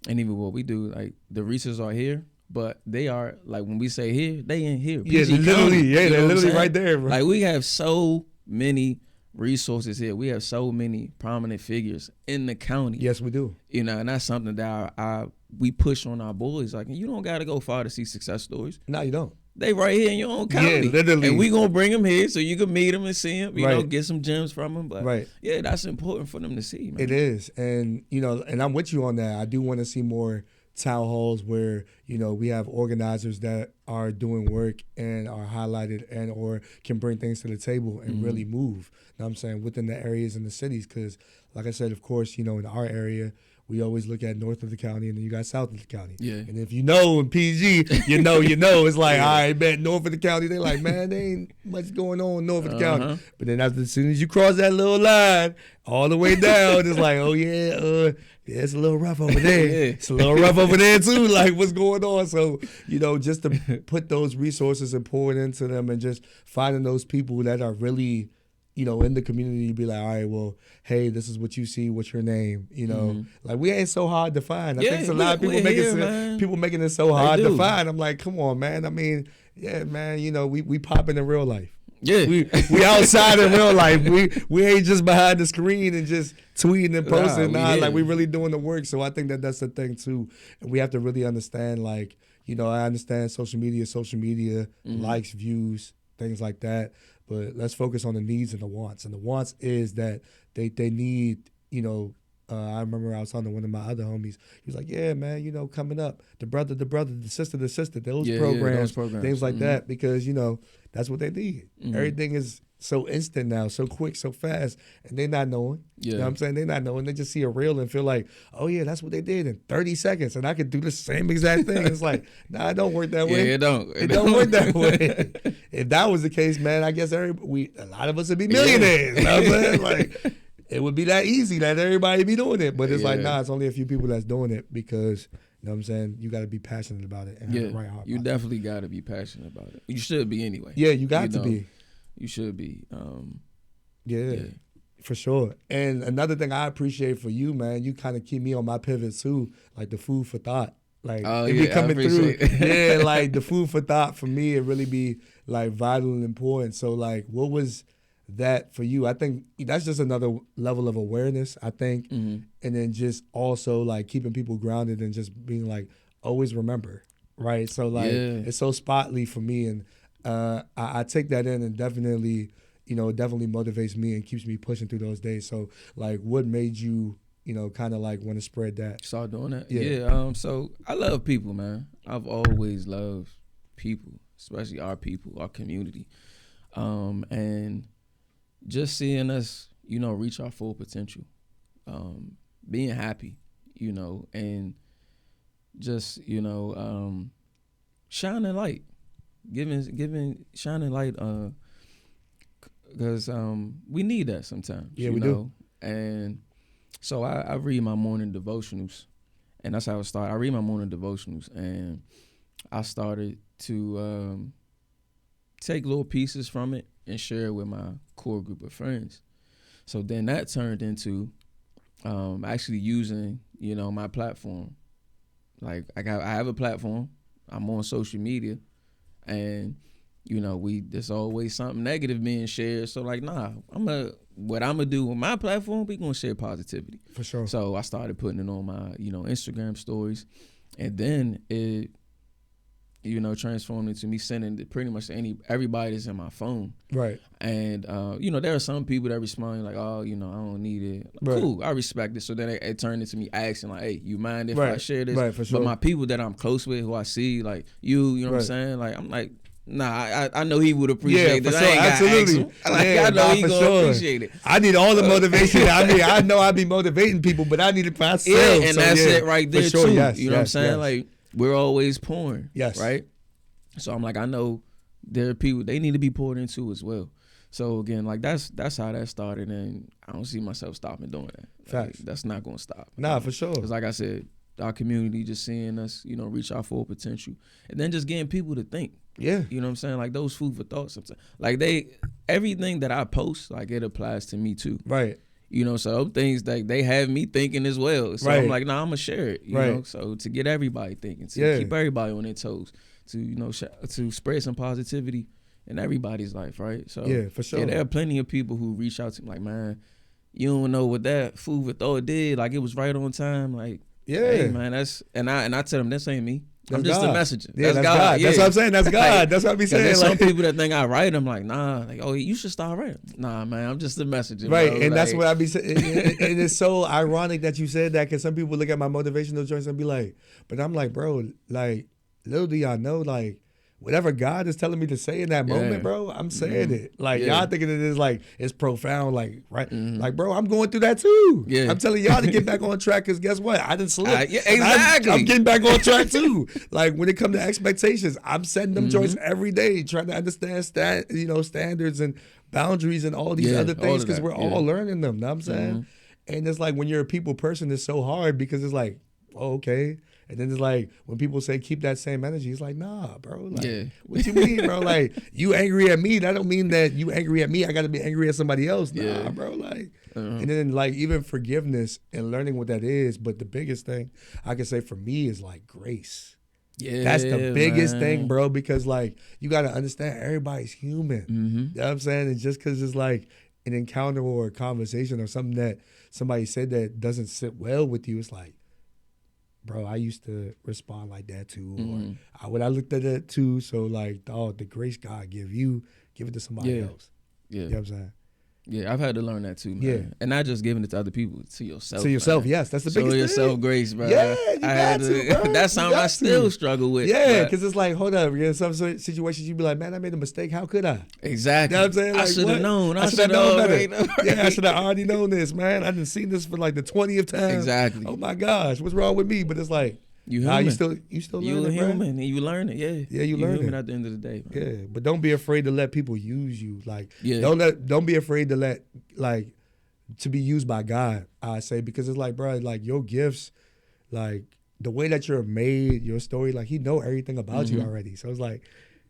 and even what we do, like the resources are here. But they are, like when we say here, they in here. Yeah, they're literally, they're literally right there, bro. Like we have so many resources here. We have so many prominent figures in the county. Yes, we do. You know, and that's something that we push on our boys. Like, you don't got to go far to see success stories. No, you don't. They right here in your own county. Yeah, literally. And we going to bring them here so you can meet them and see them, you know, get some gems from them. But yeah, that's important for them to see, man. It is. And, you know, and I'm with you on that. I do want to see more town halls where, you know, we have organizers that are doing work and are highlighted and or can bring things to the table and really move, you know what I'm saying, within the areas and the cities. Because like I said, of course, you know, in our area, we always look at north of the county and then you got south of the county. Yeah. And if you know in PG, you know, it's like, all right, man, north of the county, they like, man, there ain't much going on north of the county. But then as soon as you cross that little line all the way down, it's like, oh yeah, it's a little rough over there. It's a little rough over there too. Like, what's going on? So, you know, just to put those resources and pour it into them and just finding those people that are really, you know, in the community, be like, all right, well, hey, this is what you see. What's your name? You know, like we ain't so hard to find. I think it's a lot of people making it so hard to find. I'm like, come on, man. I mean, yeah, man. You know, we popping in real life. Yeah, we outside in real life. We ain't just behind the screen and just tweeting and posting. Like we really doing the work. So I think that's the thing too. And we have to really understand, like, you know, I understand social media, likes, views, things like that. But let's focus on the needs and the wants. And the wants is that they need, you know, I remember I was talking to one of my other homies. He was like, yeah, man, you know, coming up, the brother, the sister, those programs, things like that, because, you know, that's what they need. Everything is so instant now, so quick, so fast, and they not knowing. You know what I'm saying? They not knowing. They just see a reel and feel like, oh, yeah, that's what they did in 30 seconds, and I could do the same exact thing. It's like, nah, it don't work that way. Yeah, it don't. It don't work that way. If that was the case, man, I guess a lot of us would be millionaires. You know what I'm saying? Like, it would be that easy that everybody be doing it. But it's like, nah, it's only a few people that's doing it because, you know what I'm saying, you got to be passionate about it and have the right heart. You definitely got to be passionate about it. You should be anyway. Yeah, you got to be. You should be. Yeah, for sure. And another thing I appreciate for you, man, you kind of keep me on my pivot too, like the food for thought. Like, it be coming through. Yeah, like the food for thought for me, it really be like vital and important. So like, what was that for you? I think that's just another level of awareness, I think. And then just also like keeping people grounded and just being like, always remember, right? So like, it's so spotly for me. And I take that in and definitely, you know, it definitely motivates me and keeps me pushing through those days. So like, what made you, you know, kind of like want to spread that? Start doing that? Yeah. So I love people, man. I've always loved people, especially our people, our community. And just seeing us, you know, reach our full potential, being happy, you know, and just, you know, shining light, shining light, because we need that sometimes. Yeah, we do. And so I read my morning devotionals, and that's how it started. I read my morning devotionals, and I started to take little pieces from it and share it with my core group of friends. So then that turned into actually using, you know, my platform. Like I have a platform. I'm on social media, and you know, there's always something negative being shared. So like, nah, what I'm gonna do with my platform, we gonna share positivity. For sure. So I started putting it on my, you know, Instagram stories, and then it, you know, transformed into me sending it pretty much to everybody that's in my phone. Right. And you know, there are some people that respond like, oh, you know, I don't need it. Like, cool, I respect it. So then it turned into me asking like, hey, you mind if I share this? Right, for sure. But my people that I'm close with, who I see, like you know what I'm saying? Like I'm like, Nah, I know he would appreciate for that. sure, I ain't absolutely. Gotta ask him. Like, I know he gonna appreciate it. I need all the motivation. I mean, I know I be motivating people, but I need it for myself. Yeah, and that's it right there sure, too. yes, you know what I'm saying? Like, we're always pouring. Yes. Right? So I'm like, I know there are people, they need to be poured into as well. So again, like that's how that started, and I don't see myself stopping doing that. Facts. Like, that's not gonna stop. Nah, for sure. Because like I said, our community just seeing us, reach our full potential, and then just getting people to think. Yeah. You know what I'm saying? Like those food for thought sometimes. Like everything that I post, like it applies to me too. Right. So those things that they have me thinking as well. So I'm like, nah, I'm gonna share it. You know, so to get everybody thinking, to keep everybody on their toes, to to spread some positivity in everybody's life, right? So yeah, for sure. Yeah, there are plenty of people who reach out to me like, man, you don't know what that food for thought did. Like it was right on time. Like, hey man, that's and I tell them this ain't me. I'm just a messenger. Yeah, that's God. Yeah. That's what I'm saying. That's God. Like, that's what I be saying. There's some people that think I write. I'm like, nah. Like, oh, you should start writing. Nah, man. I'm just a messenger. Right, bro. and like, that's what I be saying. And it's so ironic that you said that because some people look at my motivational joints and be like, but I'm like, bro, like, little do y'all know, like, whatever God is telling me to say in that moment, bro, I'm saying it. Like, y'all thinking it is like, it's profound, like, right? Like, bro, I'm going through that too. Yeah. I'm telling y'all to get back on track because guess what? I didn't slip. Exactly. I'm getting back on track too. Like, when it comes to expectations, I'm setting them joints every day, trying to understand standards and boundaries and all these other things because we're all learning them. Know what I'm saying? And it's like when you're a people person, it's so hard because it's like, oh, okay. And then it's like when people say keep that same energy, it's like, nah, bro. Like, what you mean, bro? Like, you angry at me, that don't mean that you angry at me. I got to be angry at somebody else. Nah, bro. Like, and then like even forgiveness and learning what that is. But the biggest thing I can say for me is like grace. Yeah, that's the biggest thing, bro. Because like you got to understand everybody's human. You know what I'm saying? And just because it's like an encounter or a conversation or something that somebody said that doesn't sit well with you, it's like, bro, I used to respond like that too. Or when I looked at it too, so like, oh, the grace God give it to somebody else. Yeah. You know what I'm saying? Yeah, I've had to learn that too, man. Yeah. And not just giving it to other people, to yourself. To yourself, man. Yes. That's the biggest thing. Show yourself grace, bro. Yeah, you got to, bro. That's something I still struggle with. Yeah, because it's like, hold up. In some situations, you be like, man, I made a mistake. How could I? Exactly. You know what I'm saying? Like, I should have known. I should have known better. Yeah, I should have already known this, man. I didn't see this for like the 20th time. Exactly. Oh, my gosh. What's wrong with me? But it's like, you still learning, you human, and you learn it, Yeah, you learn human it at the end of the day, man. Yeah, but don't be afraid to let people use you. Like, don't be afraid to let to be used by God. I say because it's like, bro, like your gifts, like the way that you're made, your story, like He know everything about you already. So it's like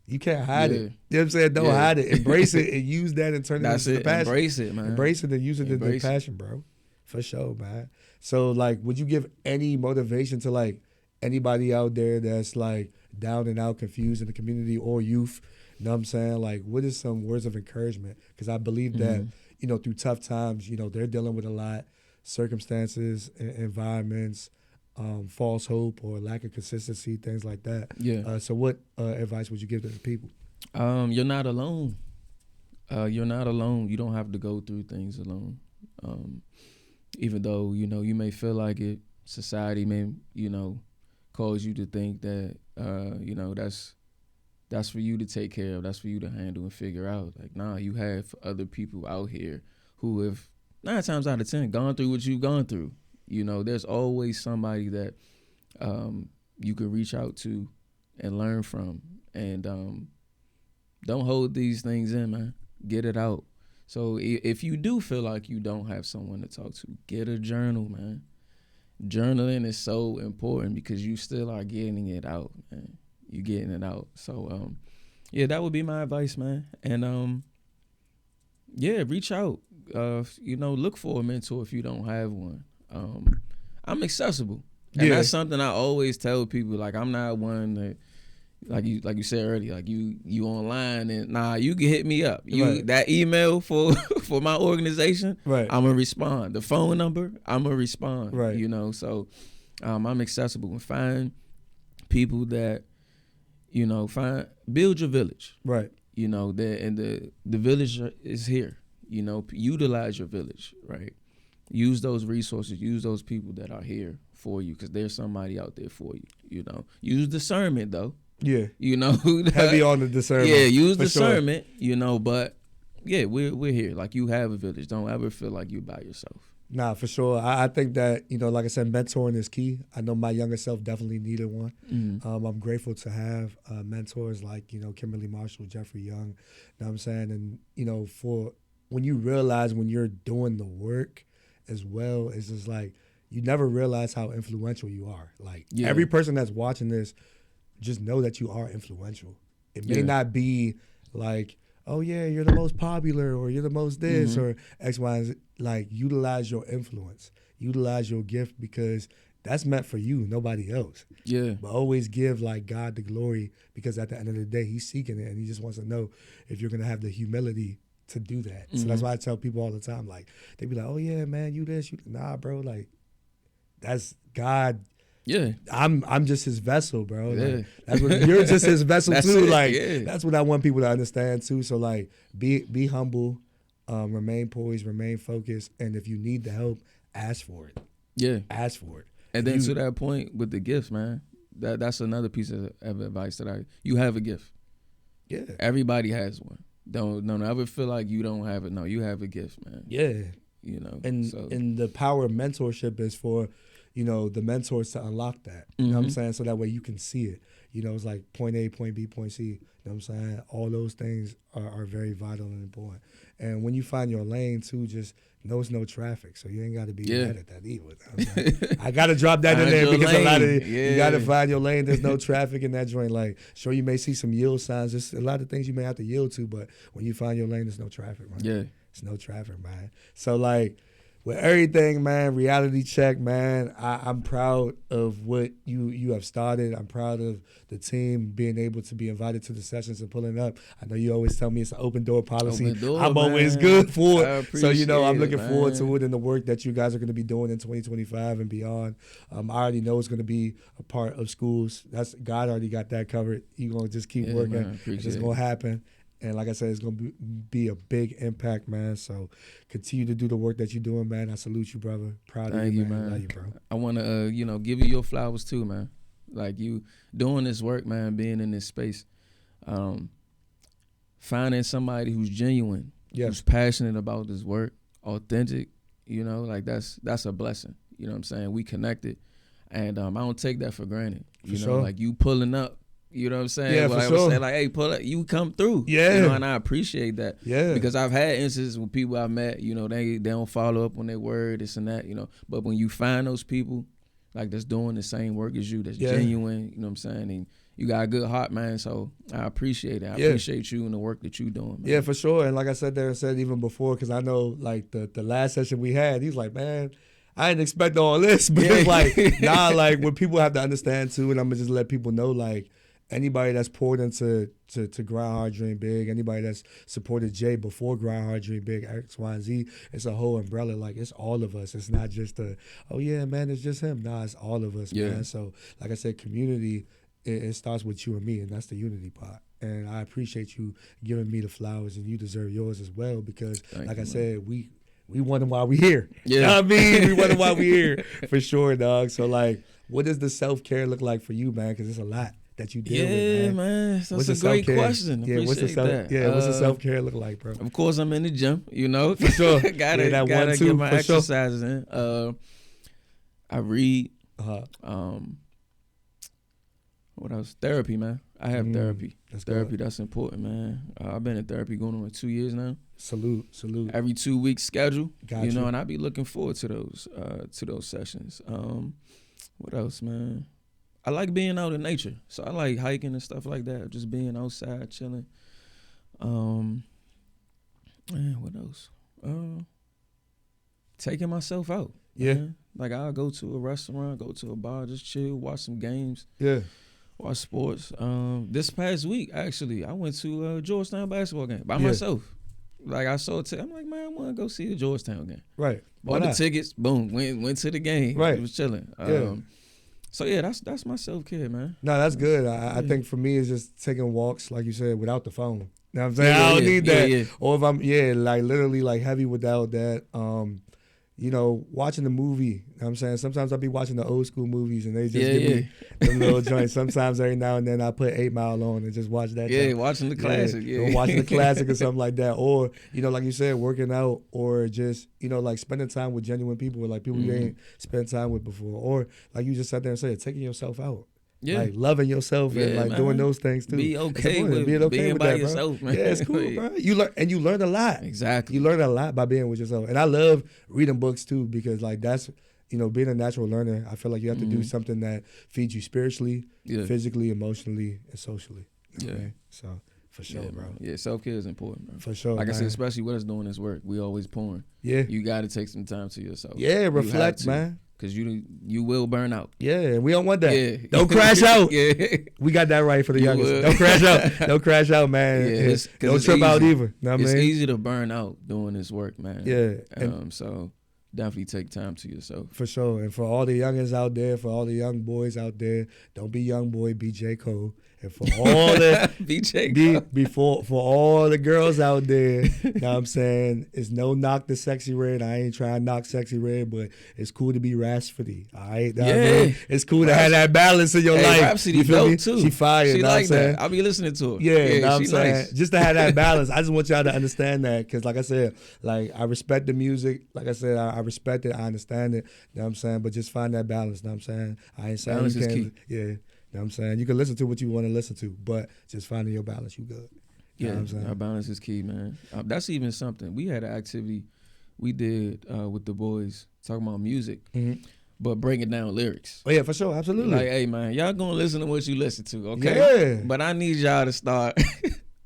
you can't hide it. You know what I'm saying? Don't hide it. Embrace it and use that and turn it into the passion. Embrace it, man. Embrace it and use it into the passion, bro. For sure, man. So like, would you give any motivation to like anybody out there that's like down and out, confused in the community or youth? You know what I'm saying? Like, what is some words of encouragement? Because I believe that, through tough times, they're dealing with a lot, circumstances, environments, false hope or lack of consistency, things like that. Yeah. So what advice would you give to the people? You're not alone. You're not alone. You don't have to go through things alone. Even though, you may feel like it, society may, cause you to think that, that's for you to take care of, that's for you to handle and figure out. Like, nah, you have other people out here who have 9 times out of 10 gone through what you've gone through. There's always somebody that you can reach out to and learn from. And don't hold these things in, man. Get it out. So if you do feel like you don't have someone to talk to, get a journal, man. Journaling is so important because you still are getting it out, man. You getting it out. So that would be my advice, man. And reach out. Look for a mentor if you don't have one. I'm accessible. And that's something I always tell people. Like, I'm not one that, like you said earlier, like you online and you can hit me up. That email for my organization, right, I'm gonna respond. The phone number, I'm gonna respond. Right. So I'm accessible and find people that build your village. Right. The village is here. Utilize your village, right? Use those resources, use those people that are here for you because there's somebody out there for you, Use discernment, though. Yeah. You know, Heavy on the discernment. Yeah, use for discernment. Sure. You know, but yeah, we're here. Like, you have a village. Don't ever feel like you by yourself. Nah, for sure. I think that, you know, like I said, mentoring is key. I know my younger self definitely needed one. Mm-hmm. I'm grateful to have mentors like, you know, Kimberly Marshall, Jeffrey Young. You know what I'm saying? And, you know, for when you realize when you're doing the work as well, it's just like you never realize how influential you are. Like, every person that's watching this, just know that you are influential. It may not be like, oh yeah, you're the most popular or you're the most this or X, Y, and Z. Like, utilize your influence, utilize your gift, because that's meant for you, nobody else. Yeah. But always give like God the glory, because at the end of the day, he's seeking it and he just wants to know if you're going to have the humility to do that. So that's why I tell people all the time, like, they be like, oh yeah, man, you this, you, nah, bro, like, that's God. Yeah, I'm just his vessel, bro. Yeah. Like, that's what you're just his vessel too. It, like that's what I want people to understand too. So like, be humble, remain poised, remain focused, and if you need the help, ask for it. Yeah, ask for it. And then to that point with the gifts, man, that's another piece of advice that you have a gift. Yeah, everybody has one. Don't ever feel like you don't have it. No, you have a gift, man. Yeah, you know, and the power of mentorship is for, you know, the mentors to unlock that. You know what I'm saying? So that way you can see it. You know, it's like point A, point B, point C. You know what I'm saying? All those things are very vital and important. And when you find your lane too, just know it's no traffic. So you ain't got to be mad at that either. I got to drop that in there because a lot of you got to find your lane. There's no traffic in that joint. Like, sure, you may see some yield signs. There's a lot of things you may have to yield to, but when you find your lane, there's no traffic, man. Yeah. It's no traffic, man. So like, with everything, man, reality check, man, I'm proud of what you have started. I'm proud of the team being able to be invited to the sessions and pulling up. I know you always tell me it's an open door policy. I'm always good for it. So, you know, I'm looking forward to it and the work that you guys are going to be doing in 2025 and beyond. I already know it's going to be a part of schools. God already got that covered. You're going to just keep working. It's just going to happen. And like I said, it's going to be a big impact, man. So continue to do the work that you're doing, man. I salute you, brother. Proud of you, man. Love you, bro. I want to, give you your flowers too, man. Like, you doing this work, man, being in this space. Finding somebody who's genuine, who's passionate about this work, authentic, like that's a blessing. You know what I'm saying? We connected. And I don't take that for granted. Like, you pulling up. You know what I'm saying? Yeah, well, for I sure. would say, like, hey, pull up, you come through. Yeah. And I appreciate that. Yeah. Because I've had instances with people I've met, they don't follow up on their word, this and that, But when you find those people, like, that's doing the same work as you, that's genuine, you know what I'm saying? And you got a good heart, man, so I appreciate it. I appreciate you and the work that you doing, man. Yeah, for sure. And like I said even before, because I know, like, the last session we had, he's like, man, I didn't expect all this. But it's like, nah, like, what people have to understand, too, and I'm going to just let people know, like, anybody that's poured into Grind Hard, Dream Big, anybody that's supported Jay before Grind Hard, Dream Big, X, Y, and Z, it's a whole umbrella. Like, it's all of us. It's not just oh yeah, man, it's just him. Nah, it's all of us, man. So, like I said, community, it starts with you and me, and that's the unity part. And I appreciate you giving me the flowers, and you deserve yours as well, because, like I said, we wonder why we here. You know what I mean? We wonder why we here, for sure, dog. So, like, what does the self-care look like for you, man? Because it's a lot that you deal with, man. That's a great question. What's the self-care look like, bro? Of course, I'm in the gym, For sure. gotta get my exercises in. I read. What else? Therapy, man. I have therapy. That's important, man. I've been in therapy going on 2 years now. Salute. Every 2 weeks schedule. Got you. And I be looking forward to those sessions. What else, man? I like being out in nature, so I like hiking and stuff like that. Just being outside, chilling. Man, what else? Taking myself out. Yeah. Man. Like, I'll go to a restaurant, go to a bar, just chill, watch some games. Yeah. Watch sports. This past week, actually, I went to a Georgetown basketball game by myself. Like, I saw it. I'm like, man, I want to go see a Georgetown game. Right. Bought the tickets. Boom. Went to the game. Right. It was chilling. So yeah, that's my self-care, man. No, that's good. I think for me, it's just taking walks, like you said, without the phone. You know what I'm saying? I don't need that. Yeah. Or if I'm like literally like heavy without that. watching the movie. You know what I'm saying? Sometimes I'll be watching the old school movies and they just give Yeah. me them little joints. Sometimes every now and then I put 8 Mile on and just watch that. Yeah, jump. watching the classic. Yeah. Or watching the classic or something like that. Or, like you said, working out or just, like spending time with genuine people or like people you ain't spent time with before. Or like you just sat there and said, taking yourself out. Yeah. Like loving yourself and like man. doing those things too. Be okay with being okay being with by that, yourself, bro. man. Yeah, it's cool, bro. You learn a lot. Exactly. You learn a lot by being with yourself. And I love reading books too because like that's being a natural learner. I feel like you have to do something that feeds you spiritually, physically, emotionally, and socially. You know what I mean? So for sure, bro. Man. Yeah, self-care is important, bro. For sure. Like man. I said, especially with us doing this work, we always pouring. Yeah. You got to take some time to yourself. Yeah, reflect, man. Because you will burn out. Yeah, we don't want that. Yeah. Don't crash out. Yeah. We got that right for the youngest. Don't crash out. Don't crash out, man. Yeah, don't trip out either. Know what it's I mean? easy to burn out doing this work, man. Yeah. So definitely take time to yourself. For sure. And for all the youngins out there, for all the young boys out there, don't be young boy, be J. Cole. And for all the for all the girls out there, you know what I'm saying? It's no knock to Sexy Red. I ain't trying to knock Sexy Red, but it's cool to be Rhapsody. All right? Yeah. I mean? It's cool to have that balance in your life. Rhapsody you feel me? too. She fire. She know like what I'm saying? that. I'll be listening to her. Yeah, know what I'm she saying? nice. Just to have that balance. I just want y'all to understand that because like I said, like I respect the music. Like I said, I respect it. I understand it. You know what I'm saying? But just find that balance. You know what I'm saying? I ain't saying balance you is can't. key. Yeah. You know what I'm saying? You can listen to what you want to listen to, but just finding your balance, you good. You know what I'm saying? Our balance is key, man. That's even something. We had an activity we did with the boys talking about music, but breaking down lyrics. Oh, yeah, for sure. Absolutely. Like, hey, man, y'all gonna listen to what you listen to, okay? Yeah. But I need y'all to start,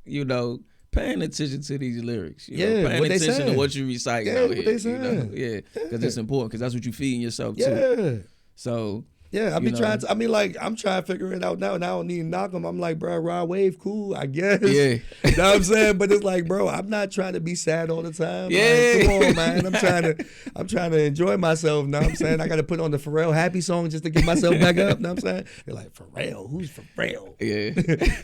paying attention to these lyrics. Yeah, paying what they attention saying. to what you recite Yeah, out what here. they saying. Yeah, because it's important, because that's what you feeding yourself Yeah. too. So, yeah, I'm trying to figure it out now, and I don't need to knock them. I'm like, bro, Rod Wave, cool, I guess. Yeah. You know what I'm saying? But it's like, bro, I'm not trying to be sad all the time. Yeah. Like, come on, man. I'm trying to enjoy myself. Know what I'm saying? I got to put on the Pharrell happy song just to get myself back up. Know what I'm saying? They're like, Pharrell? Who's Pharrell? Yeah.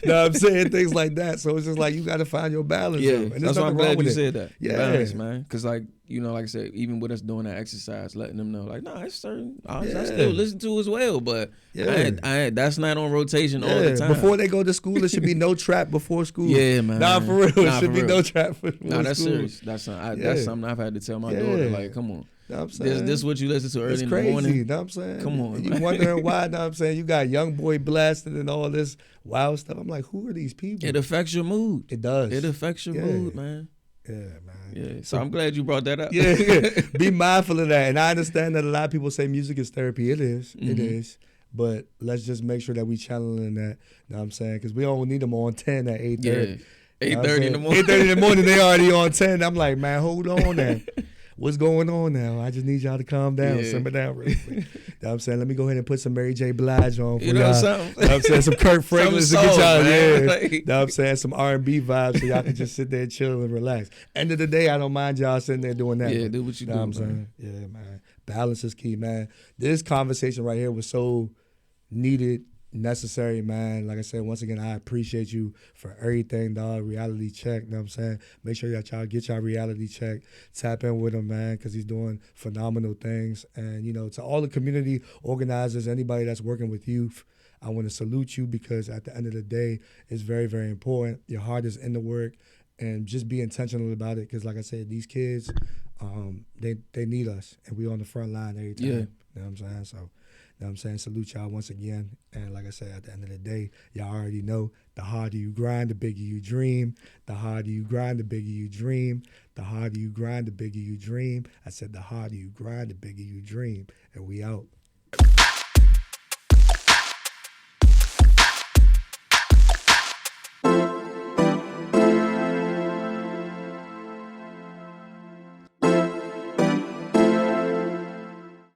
Know what I'm saying? Things like that. So it's just like, you got to find your balance. Yeah, And that's why I'm glad you said that. Yeah. Balance, man. Because, like I said, even with us doing that exercise, letting them know, like, nah, it's certain I still listen to as well, but that's not on rotation all the time. Before they go to school, there should be no trap before school. Yeah, man. Nah, for real. There should be real. no trap before school. Nah, that's serious. That's something I've had to tell my daughter, like, come on. Know what I'm saying? This what you listen to early it's in crazy, the morning. Know what I'm saying? Come on. And you wondering why, know what I'm saying? You got Young Boy blasting and all this wild stuff. I'm like, who are these people? It affects your mood. It does. It affects your mood, man. Yeah, man. Yeah. So I'm glad you brought that up. Yeah. Be mindful of that. And I understand that a lot of people say music is therapy. It is. It is. But let's just make sure that we channeling that. Know what I'm saying? Because we don't need them on 10 at 8:30. Yeah. 8:30 in the morning. 8:30 in the morning, they already on 10. I'm like, man, hold on now. What's going on now? I just need y'all to calm down, simmer down real quick. You know what I'm saying? Let me go ahead and put some Mary J. Blige on for y'all. Something. You know what I'm saying? Some Kirk Franklin to Some get soul, y'all. man. Yeah. Like- You know what I'm saying? Some R&B vibes so y'all can just sit there and chill and relax. End of the day, I don't mind y'all sitting there doing that. Yeah, do what you know do, what I'm saying? Yeah, man. Balance is key, man. This conversation right here was so needed, necessary, man. Like I said, once again, I appreciate you for everything, dog. Reality check, you know what I'm saying? Make sure that y'all get y'all reality check. Tap in with him, man, because he's doing phenomenal things. And, to all the community organizers, anybody that's working with youth, I want to salute you because at the end of the day, it's very, very important. Your heart is in the work. And just be intentional about it because, like I said, these kids, they need us. And we on the front line every time. Yeah. You know what I'm saying? So, you know what I'm saying? Salute y'all once again. And like I said, at the end of the day, y'all already know the harder you grind, the bigger you dream. The harder you grind, the bigger you dream. The harder you grind, the bigger you dream. I said the harder you grind, the bigger you dream. And we out.